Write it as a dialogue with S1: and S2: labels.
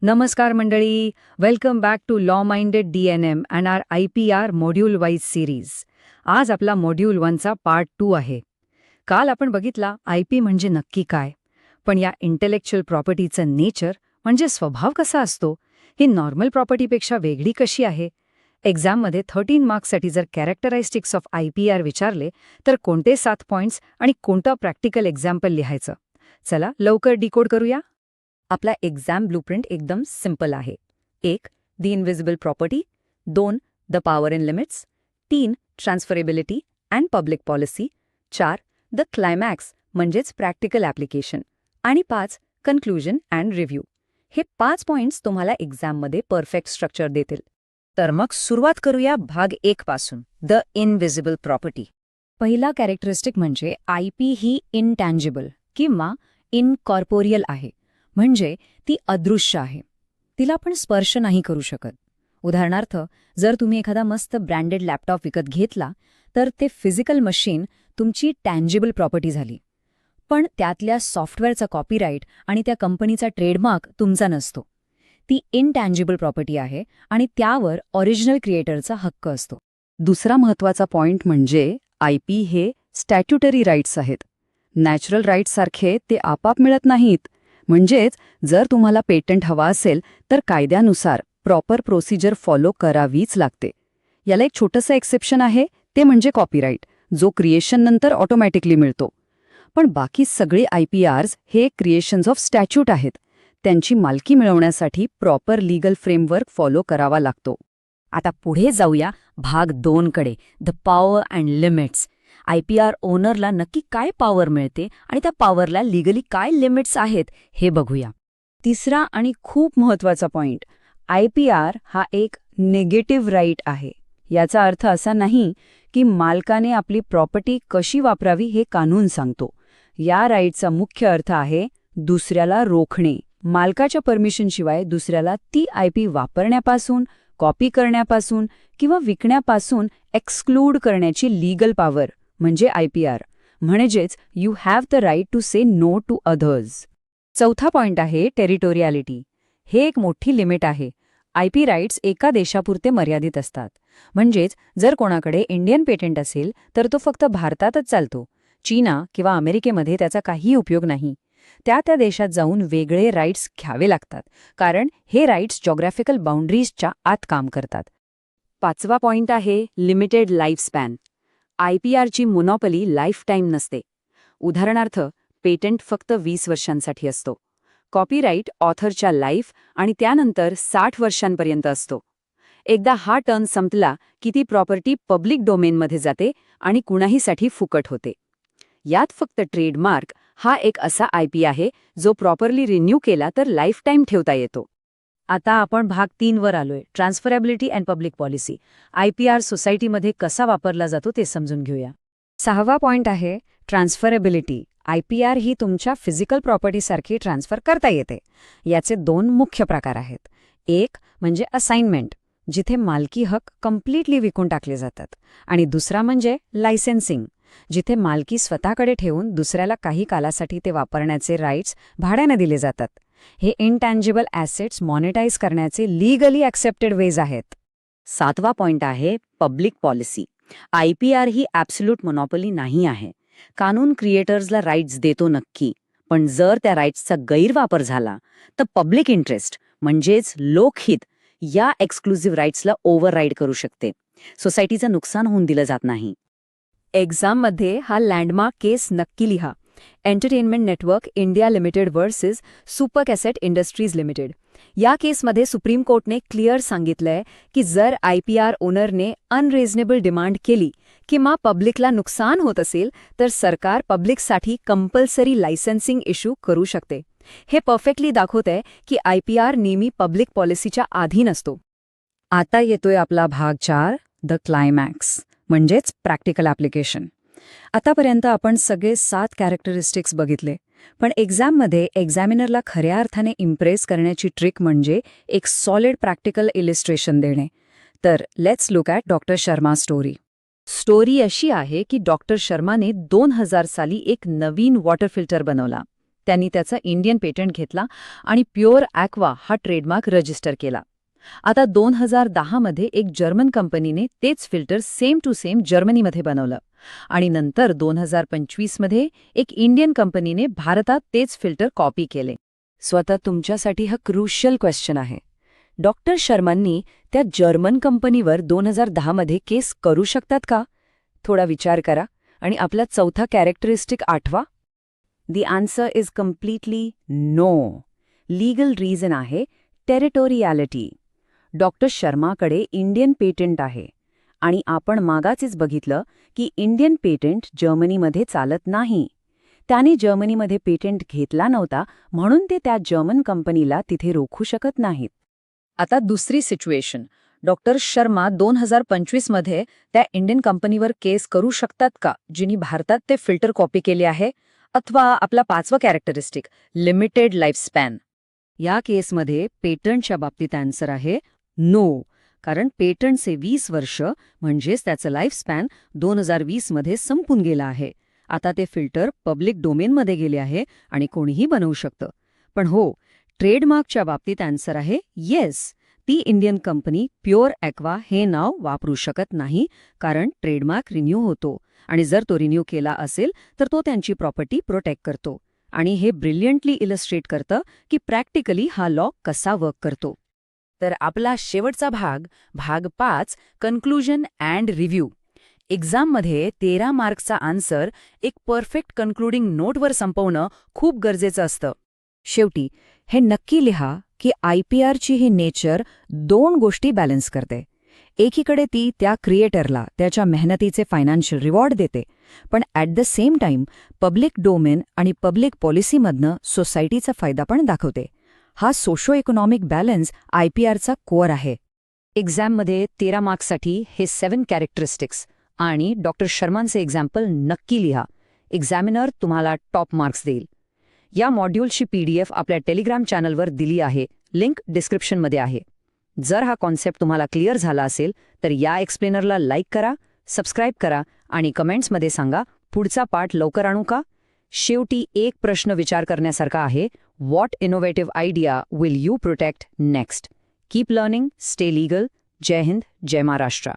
S1: नमस्कार मंडळी, welcome back to law minded DNM and our IPR module wise series. आज आपला मॉड्यूल 1चा पार्ट 2 आहे. काल आपण बघितला IP म्हणजे नक्की काय, पण या इंटेलेक्च्युअल प्रॉपर्टीचं नेचर म्हणजे स्वभाव कसा असतो, ही नॉर्मल प्रॉपर्टीपेक्षा वेगळी कशी आहे. एक्झाममध्ये 13 मार्क्ससाठी जर कॅरेक्टरिस्टिक्स ऑफ IPR विचारले तर कोणते 7 पॉइंट्स आणि कोणतं प्रॅक्टिकल एक्झाम्पल लिहायचं. चला लवकर डिकोड करूया. आपला एक्झाम ब्लूप्रिंट एकदम सिंपल आहे. 1. The invisible property. 2. The power in limits. 3. Transferability and public policy. 4. The climax म्हणजेच प्रॅक्टिकल ॲप्लिकेशन. आणि 5. Conclusion and review. हे 5 पॉइंट्स तुम्हाला एक्झाममध्ये परफेक्ट स्ट्रक्चर देतील. तर मग सुरुवात करूया भाग 1 पासून, द इनविजिबल प्रॉपर्टी. पहिला कॅरेक्टरिस्टिक म्हणजे IP ही इनटँजिबल किंवा इनकॉर्पोरियल आहे, म्हणजे ती अदृश्य आहे. तिला आपण स्पर्श नाही करू शकत. उदाहरणार्थ, जर तुम्ही एखादा मस्त ब्रँडेड लॅपटॉप विकत घेतला तर ते फिजिकल मशीन तुमची टँजिबल प्रॉपर्टी झाली, पण त्यातल्या सॉफ्टवेअरचा कॉपीराईट आणि त्या कंपनीचा ट्रेडमार्क तुमचा नसतो. ती इनटँजिबल प्रॉपर्टी आहे आणि त्यावर ओरिजिनल क्रिएटरचा हक्क असतो. दुसरा महत्त्वाचा पॉइंट म्हणजे IP हे स्टॅट्युटरी राईट्स आहेत. नॅचरल राईट्ससारखे ते आपाप मिळत नाहीत. म्हणजेच जर तुम्हाला पेटंट हवा असेल तर कायद्यानुसार प्रॉपर प्रोसिजर फॉलो करावीच लागते. याला एक छोटंसं एक्सेप्शन आहे, ते म्हणजे कॉपीराईट, जो क्रिएशननंतर ऑटोमॅटिकली मिळतो. पण बाकी सगळे IPRs हे क्रिएशन्स ऑफ स्टॅच्यूट आहेत. त्यांची मालकी मिळवण्यासाठी प्रॉपर लीगल फ्रेमवर्क फॉलो करावा लागतो. आता पुढे जाऊया भाग 2 कडे, the power and limits. IPR ओनरला नक्की काय पॉवर मिळते आणि त्या पॉवरला लीगली काय लिमिट्स आहेत हे बघूया. तिसरा आणि खूप महत्त्वाचा पॉइंट, IPR हा एक निगेटिव्ह राईट आहे. याचा अर्थ असा नाही की मालकाने आपली प्रॉपर्टी कशी वापरावी हे कानून सांगतो. या राईटचा मुख्य अर्थ आहे दुसऱ्याला रोखणे. मालकाच्या परमिशनशिवाय दुसऱ्याला ती IP वापरण्यापासून, कॉपी करण्यापासून किंवा विकण्यापासून एक्सक्लूड करण्याची लीगल पॉवर म्हणजे IPR. म्हणजेच you have the right to say no to others. चौथा पॉइंट आहे टेरिटोरियालिटी. हे एक मोठी लिमिट आहे. IP राईट्स एका देशापुरते मर्यादित असतात. म्हणजेच जर कोणाकडे इंडियन पेटंट असेल तर तो फक्त भारतातच चालतो. चीना किंवा अमेरिकेमध्ये त्याचा काही उपयोग नाही. त्या देशात जाऊन वेगळे राईट्स घ्यावे लागतात, कारण हे राईट्स जॉग्राफिकल बाउंड्रीजच्या आत काम करतात. पाचवा पॉइंट आहे लिमिटेड लाईफ स्पॅन. IPRची मोनोपली लाईफ टाईम नसते. उदाहरणार्थ, पेटंट फक्त 20 वर्षांसाठी असतो. कॉपीराईट ऑथरच्या लाईफ आणि त्यानंतर 60 वर्षांपर्यंत असतो. एकदा हा टर्न संपला की ती प्रॉपर्टी पब्लिक डोमेनमध्ये जाते आणि कुणाहीसाठी फुकट होते. यात फक्त ट्रेडमार्क हा एक असा IP आहे जो प्रॉपरली रिन्यू केला तर लाईफ टाईम ठेवता येतो. आता आपण भाग 3 वर आलोय, ट्रान्सफरेबिलिटी अँड पब्लिक पॉलिसी. IPR सोसायटीमध्ये कसा वापरला जातो ते समजून घेऊया. 6वा पॉइंट आहे ट्रान्सफरेबिलिटी. IPR ही तुमच्या फिजिकल प्रॉपर्टीसारखी ट्रान्सफर करता येते. याचे 2 मुख्य प्रकार आहेत. एक म्हणजे असाइनमेंट, जिथे मालकी हक्क कम्प्लिटली विकून टाकले जातात, आणि दुसरा म्हणजे लायसेन्सिंग, जिथे मालकी स्वतःकडे ठेवून दुसऱ्याला काही कालासाठी ते वापरण्याचे राईट्स भाड्याने दिले जातात. हे इनटँजिबल ॲसेट्स मॉनिटाईज करण्याचे लीगली ॲक्सेप्टेड वेज आहेत. 7वा पॉइंट आहे पब्लिक पॉलिसी. IPR ही ॲब्सोल्यूट मोनोपॉली नाही आहे. कानून क्रिएटर्सला राईट्स देतो नक्की, पण जर त्या राईट्सचा गैरवापर झाला तर पब्लिक इंटरेस्ट म्हणजेच लोकहित या एक्सक्लुझिव्ह राईट्सला ओव्हरराईड करू शकते. सोसायटीचं नुकसान होऊन दिलं जात नाही. एक्झाममध्ये हा लँडमार्क केस नक्की लिहा. Entertainment network India limited versus super cassette industries limited. या केसमध्ये सुप्रीम कोर्टने क्लिअर सांगितलंय की जर IPR ओनरने अनरिझनेबल डिमांड केली किंवा पब्लिकला नुकसान होत असेल तर सरकार पब्लिकसाठी कंपल्सरी लायसेन्सिंग इश्यू करू शकते. हे परफेक्टली दाखवतंय की IPR नेहमी पब्लिक पॉलिसीच्या अधीन असतो. आता येतोय आपला भाग 4, द क्लायमॅक्स म्हणजेच प्रॅक्टिकल ॲप्लिकेशन. आतापर्यंत आपण सगळे 7 कॅरेक्टरिस्टिक्स बघितले, पण एक्झाममध्ये एक्झामिनरला खऱ्या अर्थाने इम्प्रेस करण्याची ट्रिक म्हणजे एक सॉलिड प्रॅक्टिकल इलिस्ट्रेशन देणे. तर let's look at doctor Sharma story. Story अशी आहे की डॉक्टर शर्माने 2000 साली एक नवीन वॉटर फिल्टर बनवला. त्यांनी त्याचा इंडियन पेटंट घेतला आणि प्युअर ॲक्वा हा ट्रेडमार्क रजिस्टर केला. आता 2010 मध्ये एक जर्मन कंपनीने तेच फिल्टर सेम टू सेम जर्मनीमध्ये बनवलं आणि नंतर 2025 मध्ये एक इंडियन कंपनीने भारतात तेच फिल्टर कॉपी केले. स्वतः तुमच्यासाठी हा क्रुशियल क्वेश्चन आहे. डॉक्टर शर्मांनी त्या जर्मन कंपनीवर 2010 मध्ये केस करू शकतात का? थोडा विचार करा आणि आपला चौथा कॅरेक्टरिस्टिक आठवा. The answer is completely no. Legal reason आहे टेरिटोरियालिटी. डॉक्टर शर्माकडे इंडियन पेटंट आहे आणि आपण मागाचीच बघितलं की इंडियन पेटंट जर्मनीमध्ये चालत नाही. त्याने जर्मनीमध्ये पेटंट घेतला नव्हता म्हणून ते त्या जर्मन कंपनीला तिथे रोखू शकत नाहीत. आता दुसरी सिच्युएशन. डॉक्टर शर्मा 2025 मध्ये त्या इंडियन कंपनीवर केस करू शकतात का जिनी भारतात ते फिल्टर कॉपी केले आहे? अथवा आपला पाचवा कॅरेक्टरिस्टिक लिमिटेड लाईफ स्पॅन. या केसमध्ये पेटंटच्या बाबतीत आन्सर आहे नो, कारण पेटंटचे 20 वर्ष म्हणजेच त्याचं लाईफ स्पॅन 2020 मध्ये संपून गेलं आहे. आता ते फिल्टर पब्लिक डोमेनमध्ये गेले आहे आणि कोणीही बनवू शकतं. पण हो, ट्रेडमार्कच्या बाबतीत आन्सर आहे येस. ती इंडियन कंपनी प्युअर ॲक्वा हे नाव वापरू शकत नाही, कारण ट्रेडमार्क रिन्यू होतो आणि जर तो रिन्यू केला असेल तर तो त्यांची प्रॉपर्टी प्रोटेक्ट करतो. आणि हे ब्रिलियंटली इलस्ट्रेट करतं की प्रॅक्टिकली हा लॉ कसा वर्क करतो. तर आपला शेवटचा भाग 5, कन्क्लुजन अँड रिव्ह्यू. एक्झाममध्ये 13 मार्क्सचा आन्सर एक परफेक्ट कन्क्लुडिंग नोटवर संपवणं खूप गरजेचं असतं. शेवटी हे नक्की लिहा की IPRची ही नेचर 2 गोष्टी बॅलन्स करते. एकीकडे ती त्या क्रिएटरला त्याच्या मेहनतीचे फायनान्शियल रिवॉर्ड देते, पण at the same time public domain आणि पब्लिक पॉलिसीमधनं सोसायटीचा फायदा पण दाखवते. हा सोशो इकॉनॉमिक बॅलन्स IPRचा कोअर आहे. एक्झाममध्ये 13 मार्क्ससाठी हे 7 कॅरेक्टरिस्टिक्स आणि डॉक्टर शर्मांचे एक्झाम्पल नक्की लिहा. एक्झामिनर तुम्हाला टॉप मार्क्स देईल. या मॉड्यूलची PDF आपल्या टेलिग्राम चॅनलवर दिली आहे. लिंक डिस्क्रिप्शनमध्ये आहे. जर हा कॉन्सेप्ट तुम्हाला क्लिअर झाला असेल तर या एक्सप्लेनरला लाईक करा, सबस्क्राईब करा आणि कमेंट्समध्ये सांगा पुढचा पार्ट लवकर आणू का? शेवटी एक प्रश्न विचार करण्यासारखा आहे. What innovative idea will you protect next? Keep learning, stay legal. जय हिंद, जय महाराष्ट्र.